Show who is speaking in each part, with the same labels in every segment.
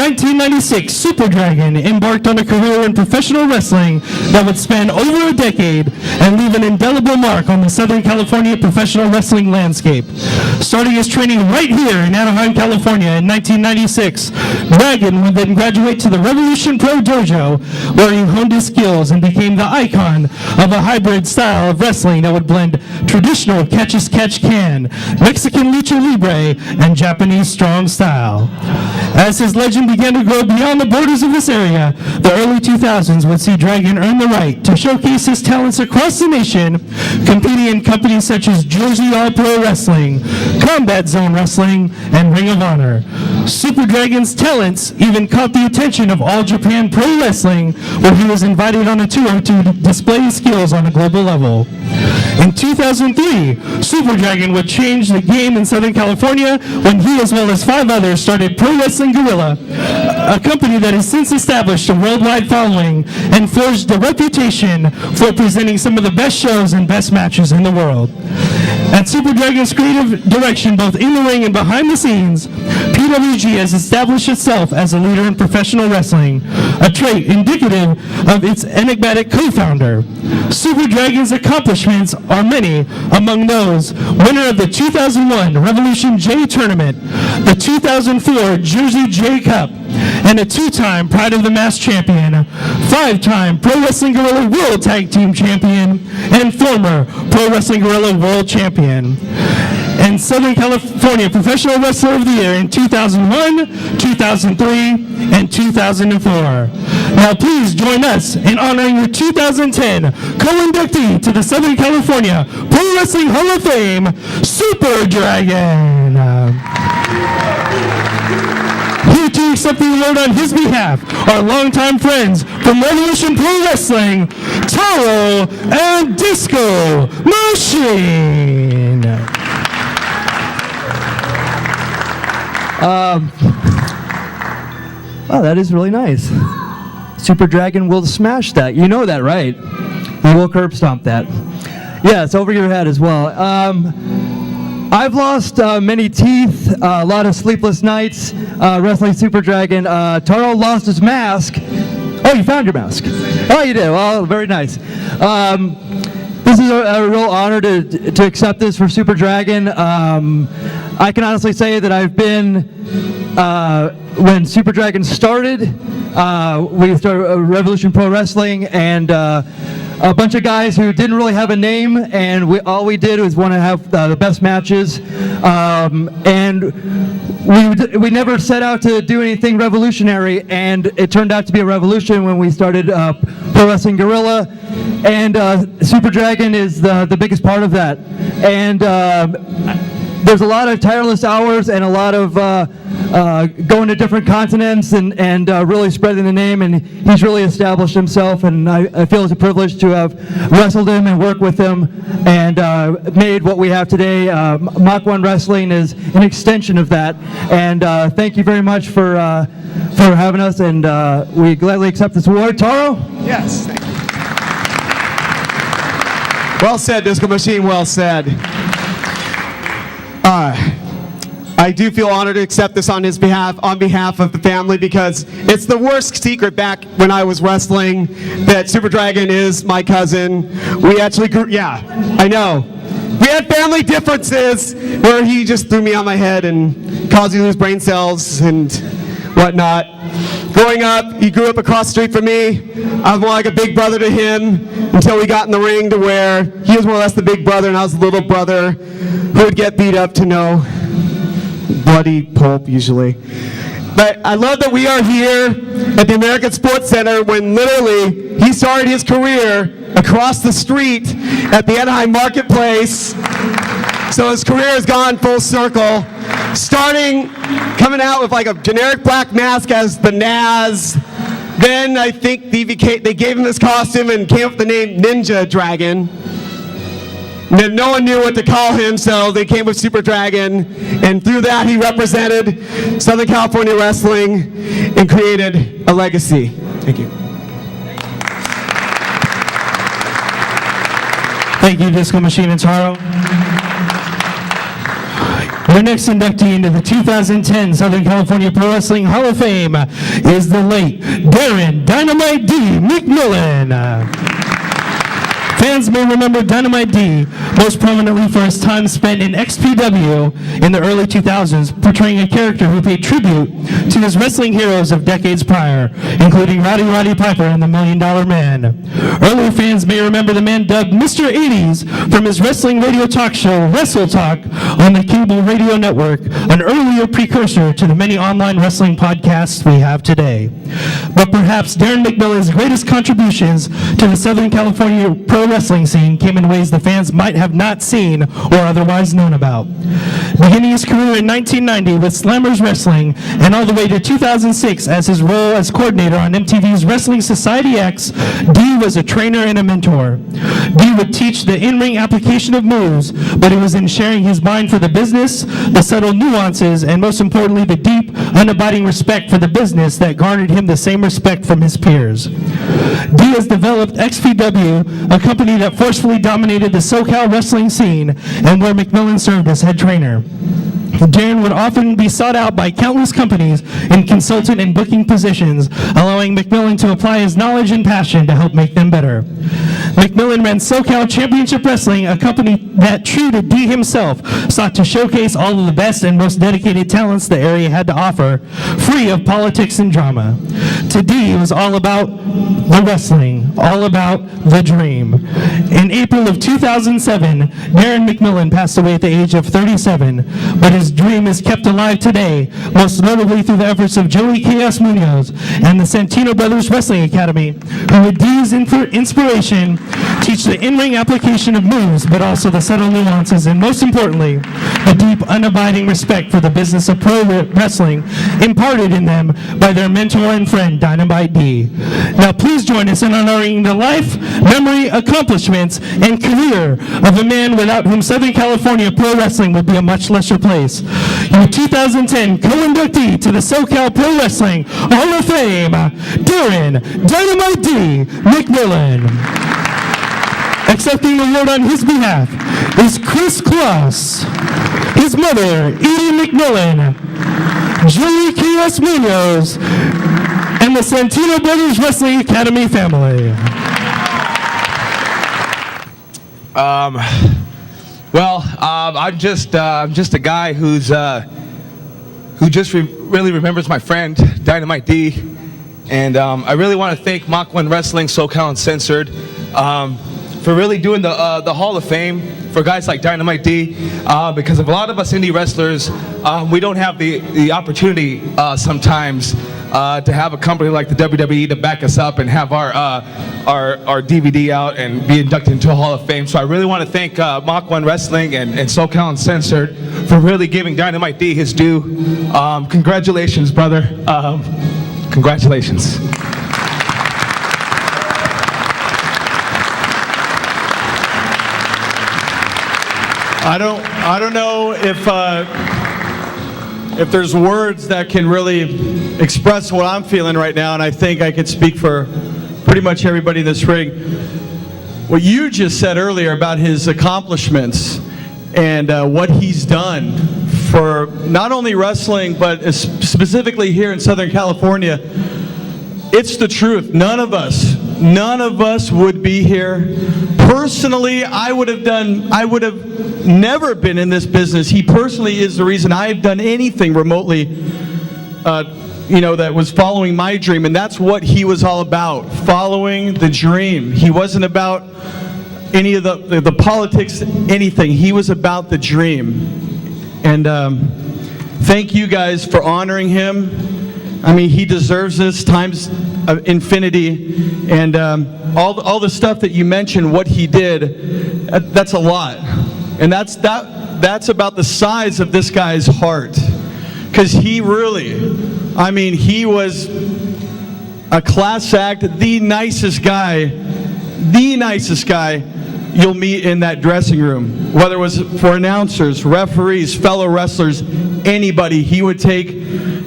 Speaker 1: 1996, Super Dragon embarked on a career in professional wrestling that would span over a decade and leave an indelible mark on the Southern California professional wrestling landscape. Starting his training right here in Anaheim, California in 1996, Dragon would then graduate to the Revolution Pro Dojo, where he honed his skills and became the icon of a hybrid style of wrestling that would blend traditional catch-as-catch-can, Mexican lucha libre, and Japanese strong style. As his legend began to grow beyond the borders of this area, the early 2000s would see Dragon earn the right to showcase his talents across the nation, competing in companies such as Jersey All Pro Wrestling, Combat Zone Wrestling, and Ring of Honor. Super Dragon's talents even caught the attention of All Japan Pro Wrestling, where he was invited on a tour to display his skills on a global level. In 2003, Super Dragon would change the game in Southern California when he, as well as 5 others, started Pro Wrestling Guerrilla, a company that has since established a worldwide following and forged a reputation for presenting some of the best shows and best matches in the world. At Super Dragon's creative direction, both in the ring and behind the scenes, PWG has established itself as a leader in professional wrestling, a trait indicative of its enigmatic co-founder. Super Dragon's accomplishments are many, among those winner of the 2001 Revolution J Tournament, the 2004 Jersey J Cup, and a 2-time Pride of the Mass champion, 5-time Pro Wrestling Guerrilla World Tag Team champion, and former Pro Wrestling Guerrilla World Champion. And Southern California Professional Wrestler of the Year in 2001, 2003, and 2004. Now please join us in honoring the 2010 co-inductee to the Southern California Pro Wrestling Hall of Fame, Super Dragon. Here to accept the award on his behalf, our longtime friends from Revolution Pro Wrestling, Taro and Disco Machine.
Speaker 2: Oh, that is really nice. Super Dragon will smash that. You know that, right? He will curb stomp that. Yeah, it's over your head as well. I've lost many teeth, a lot of sleepless nights wrestling Super Dragon. Taro lost his mask. Oh, you found your mask. Oh, you did. Well, very nice. This is a real honor to accept this for Super Dragon. I can honestly say that I've been, when Super Dragon started, we started Revolution Pro Wrestling, and a bunch of guys who didn't really have a name, and all we did was want to have the best matches, and we never set out to do anything revolutionary, and it turned out to be a revolution when we started Pro Wrestling Guerrilla, and Super Dragon is the biggest part of that. And there's a lot of tireless hours and a lot of going to different continents and really spreading the name, and he's really established himself, and I feel it's a privilege to have wrestled him and worked with him and made what we have today. Mach 1 Wrestling is an extension of that, and thank you very much for having us, and we gladly accept this award. Taro?
Speaker 3: Yes, thank you. Well said, Disco Machine, well said. I do feel honored to accept this on his behalf, on behalf of the family, because it's the worst secret back when I was wrestling that Super Dragon is my cousin. We actually grew, yeah, I know. We had family differences where he just threw me on my head and caused me to lose brain cells and whatnot. Growing up, he grew up across the street from me. I was more like a big brother to him until we got in the ring to where he was more or less the big brother and I was the little brother who would get beat up to no bloody pulp usually. But I love that we are here at the American Sports Center when literally he started his career across the street at the Anaheim Marketplace. So his career has gone full circle, starting coming out with like a generic black mask as the Naz. Then I think they gave him this costume and came up with the name Ninja Dragon. And then no one knew what to call him, so they came with Super Dragon, and through that he represented Southern California wrestling and created a legacy. Thank you.
Speaker 1: Thank you, Disco Machine and Taro. Our next inductee into the 2010 Southern California Pro Wrestling Hall of Fame is the late Darren Dynamite D. McMillan. Fans may remember Dynamite D most prominently for his time spent in XPW in the early 2000s, portraying a character who paid tribute to his wrestling heroes of decades prior, including Roddy Piper and the $1 Million Man. Earlier fans may remember the man dubbed Mr. 80s from his wrestling radio talk show Wrestle Talk on the cable radio network, an earlier precursor to the many online wrestling podcasts we have today. But perhaps Darren McMillan's greatest contributions to the Southern California pro wrestling scene came in ways the fans might have not seen or otherwise known about. Beginning his career in 1990 with Slammers Wrestling and all the way to 2006 as his role as coordinator on MTV's Wrestling Society X, D was a trainer and a mentor. D would teach the in-ring application of moves, but it was in sharing his mind for the business, the subtle nuances, and most importantly, the deep, unabiding respect for the business that garnered him the same respect from his peers. D has developed XPW, a company that forcefully dominated the SoCal wrestling scene and where McMillan served as head trainer. Darren would often be sought out by countless companies in consultant and booking positions, allowing McMillan to apply his knowledge and passion to help make them better. McMillan ran SoCal Championship Wrestling, a company that, true to D himself, sought to showcase all of the best and most dedicated talents the area had to offer, free of politics and drama. To D, it was all about the wrestling, all about the dream. In April of 2007, Darren McMillan passed away at the age of 37, but his dream is kept alive today, most notably through the efforts of Joey Chaos Munoz and the Santino Brothers Wrestling Academy, who with D's inspiration teach the in-ring application of moves, but also the subtle nuances, and most importantly, the deep, unabiding respect for the business of pro wrestling imparted in them by their mentor and friend, Dynamite D. Now please join us in honoring the life, memory, accomplishments, and career of a man without whom Southern California pro wrestling would be a much lesser place. Your 2010 co-inductee to the SoCal Pro Wrestling Hall of Fame, Darren Dynamite D. McMillan. Accepting the award on his behalf is Chris Kloss, his mother, Edie McMillan, Joey Chaos Munoz, and the Santino Brothers Wrestling Academy family.
Speaker 4: I'm just a guy who just really remembers my friend Dynamite D, and I really want to thank Mach 1 Wrestling, SoCal Uncensored, for really doing the Hall of Fame for guys like Dynamite D, because of a lot of us indie wrestlers, we don't have the opportunity sometimes to have a company like the WWE to back us up and have our DVD out and be inducted into a Hall of Fame. So I really want to thank Mach 1 Wrestling and SoCal Uncensored for really giving Dynamite D his due. Congratulations, brother. Congratulations.
Speaker 5: I don't know if there's words that can really express what I'm feeling right now, and I think I can speak for pretty much everybody in this ring. What you just said earlier about his accomplishments and what he's done for not only wrestling, but specifically here in Southern California, it's the truth. None of us would be here. Personally, I would have never been in this business. He personally is the reason I've done anything remotely, that was following my dream, and that's what he was all about, following the dream. He wasn't about any of the politics, anything. He was about the dream. And thank you guys for honoring him. I mean, he deserves this times infinity, and all the stuff that you mentioned, what he did, that's a lot, and that's about the size of this guy's heart, because he was a class act, the nicest guy you'll meet in that dressing room, whether it was for announcers, referees, fellow wrestlers, anybody. He would take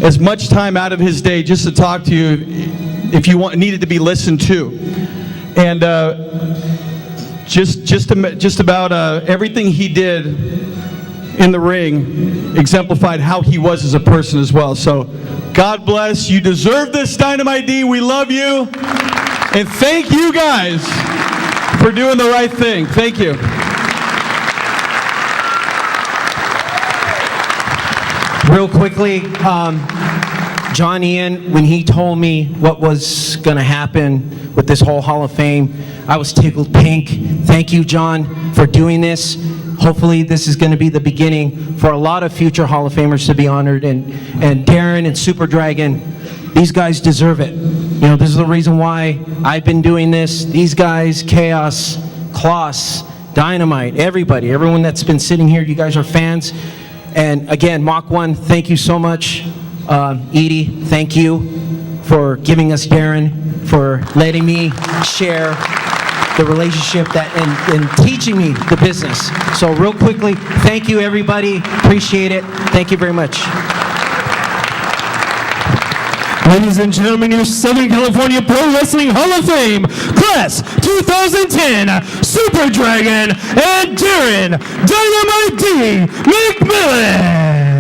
Speaker 5: as much time out of his day just to talk to you if you needed to be listened to. And just about everything he did in the ring exemplified how he was as a person as well. So God bless. You deserve this, Dynamite D. We love you. And thank you guys for doing the right thing. Thank you.
Speaker 6: Real quickly, John Ian, when he told me what was going to happen with this whole Hall of Fame, I was tickled pink. Thank you, John, for doing this. Hopefully, this is going to be the beginning for a lot of future Hall of Famers to be honored. And Darren and Super Dragon, these guys deserve it. You know, this is the reason why I've been doing this. These guys, Chaos, Klaus, Dynamite, everyone that's been sitting here, you guys are fans. And again, Mach 1, thank you so much. Edie, thank you for giving us Darren, for letting me share the relationship and teaching me the business. So real quickly, thank you everybody. Appreciate it. Thank you very much.
Speaker 1: Ladies and gentlemen, your Southern California Pro Wrestling Hall of Fame, Class 2010, Super Dragon and Darren Dynamite D. McMillan.